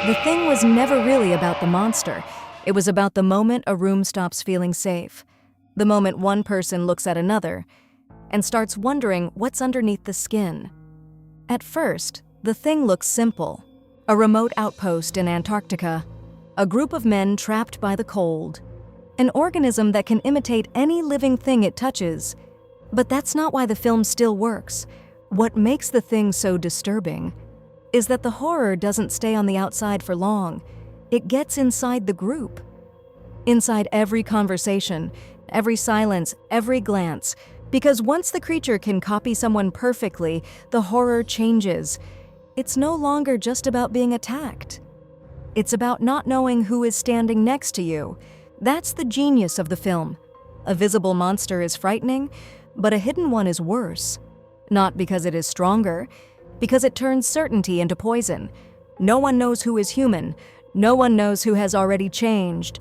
The Thing was never really about the monster. It was about the moment a room stops feeling safe. The moment one person looks at another and starts wondering what's underneath the skin. At first, The Thing looks simple. A remote outpost in Antarctica. A group of men trapped by the cold. An organism that can imitate any living thing it touches. But that's not why the film still works. What makes The Thing so disturbing is that the horror doesn't stay on the outside for long. It gets inside the group. Inside every conversation, every silence, every glance. Because once the creature can copy someone perfectly, the horror changes. It's no longer just about being attacked. It's about not knowing who is standing next to you. That's the genius of the film. A visible monster is frightening, but a hidden one is worse. Not because it is stronger, because it turns certainty into poison. No one knows who is human. No one knows who has already changed.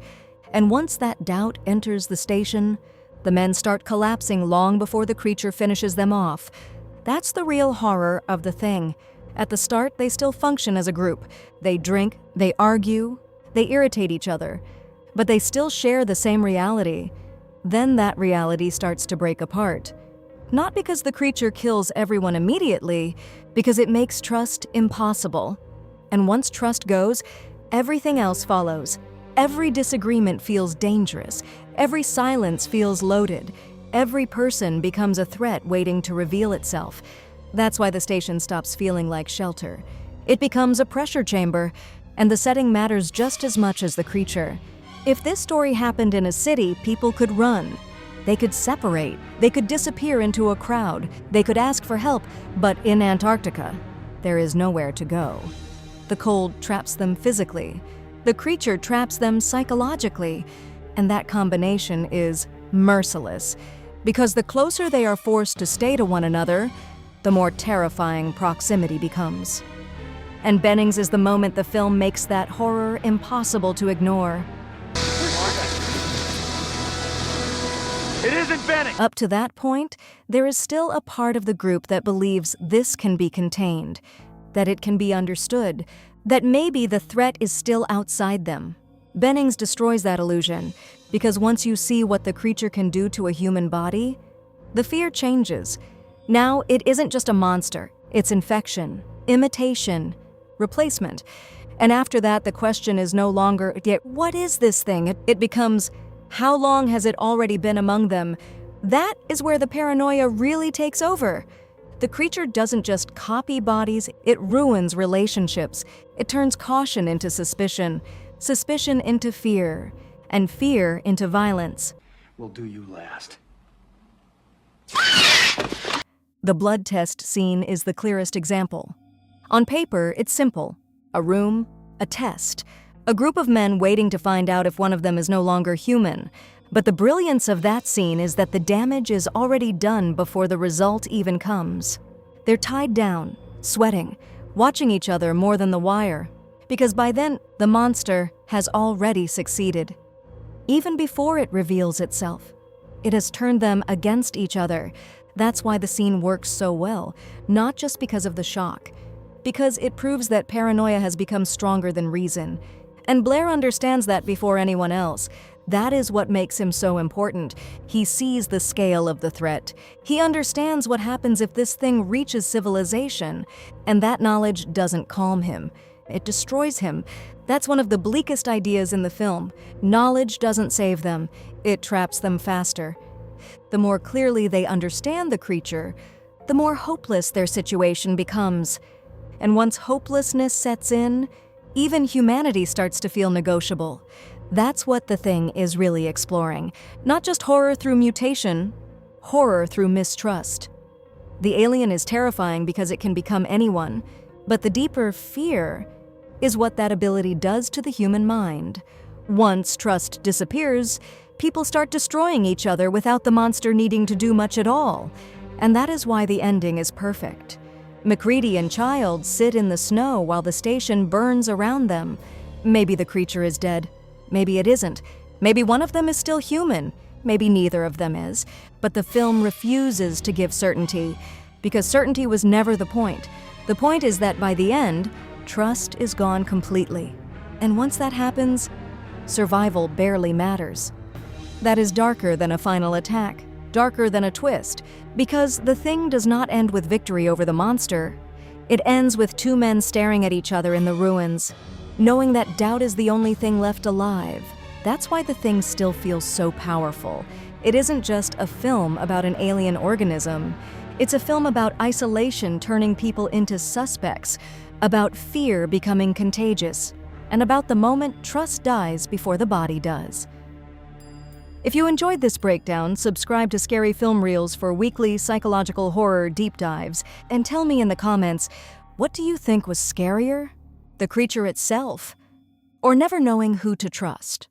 And once that doubt enters the station, the men start collapsing long before the creature finishes them off. That's the real horror of The Thing. At the start, they still function as a group. They drink, they argue, they irritate each other. But they still share the same reality. Then that reality starts to break apart. Not because the creature kills everyone immediately, because it makes trust impossible. And once trust goes, everything else follows. Every disagreement feels dangerous. Every silence feels loaded. Every person becomes a threat waiting to reveal itself. That's why the station stops feeling like shelter. It becomes a pressure chamber, and the setting matters just as much as the creature. If this story happened in a city, people could run. They could separate. They could disappear into a crowd. They could ask for help. But in Antarctica, there is nowhere to go. The cold traps them physically. The creature traps them psychologically. And that combination is merciless. Because the closer they are forced to stay to one another, the more terrifying proximity becomes. And Bennings is the moment the film makes that horror impossible to ignore. It isn't Bennings! Up to that point, there is still a part of the group that believes this can be contained, that it can be understood, that maybe the threat is still outside them. Bennings destroys that illusion, because once you see what the creature can do to a human body, the fear changes. Now, it isn't just a monster, it's infection, imitation, replacement. And after that, the question is no longer, yet what is this thing? It becomes, how long has it already been among them? That is where the paranoia really takes over. The creature doesn't just copy bodies, it ruins relationships. It turns caution into suspicion, suspicion into fear, and fear into violence. We'll do you last. The blood test scene is the clearest example. On paper, it's simple. A room, a test. A group of men waiting to find out if one of them is no longer human. But the brilliance of that scene is that the damage is already done before the result even comes. They're tied down, sweating, watching each other more than the wire. Because by then, the monster has already succeeded. Even before it reveals itself, it has turned them against each other. That's why the scene works so well, not just because of the shock. Because it proves that paranoia has become stronger than reason. And Blair understands that before anyone else. That is what makes him so important. He sees the scale of the threat. He understands what happens if this thing reaches civilization. And that knowledge doesn't calm him. It destroys him. That's one of the bleakest ideas in the film. Knowledge doesn't save them. It traps them faster. The more clearly they understand the creature, the more hopeless their situation becomes. And once hopelessness sets in, even humanity starts to feel negotiable. That's what The Thing is really exploring. Not just horror through mutation, horror through mistrust. The alien is terrifying because it can become anyone, but the deeper fear is what that ability does to the human mind. Once trust disappears, people start destroying each other without the monster needing to do much at all. And that is why the ending is perfect. MacReady and Child sit in the snow while the station burns around them. Maybe the creature is dead. Maybe it isn't. Maybe one of them is still human. Maybe neither of them is. But the film refuses to give certainty, because certainty was never the point. The point is that by the end, trust is gone completely. And once that happens, survival barely matters. That is darker than a final attack, darker than a twist, because The Thing does not end with victory over the monster. It ends with two men staring at each other in the ruins, knowing that doubt is the only thing left alive. That's why The Thing still feels so powerful. It isn't just a film about an alien organism. It's a film about isolation turning people into suspects, about fear becoming contagious, and about the moment trust dies before the body does. If you enjoyed this breakdown, subscribe to Scary Film Reels for weekly psychological horror deep dives, and tell me in the comments, what do you think was scarier? The creature itself, or never knowing who to trust?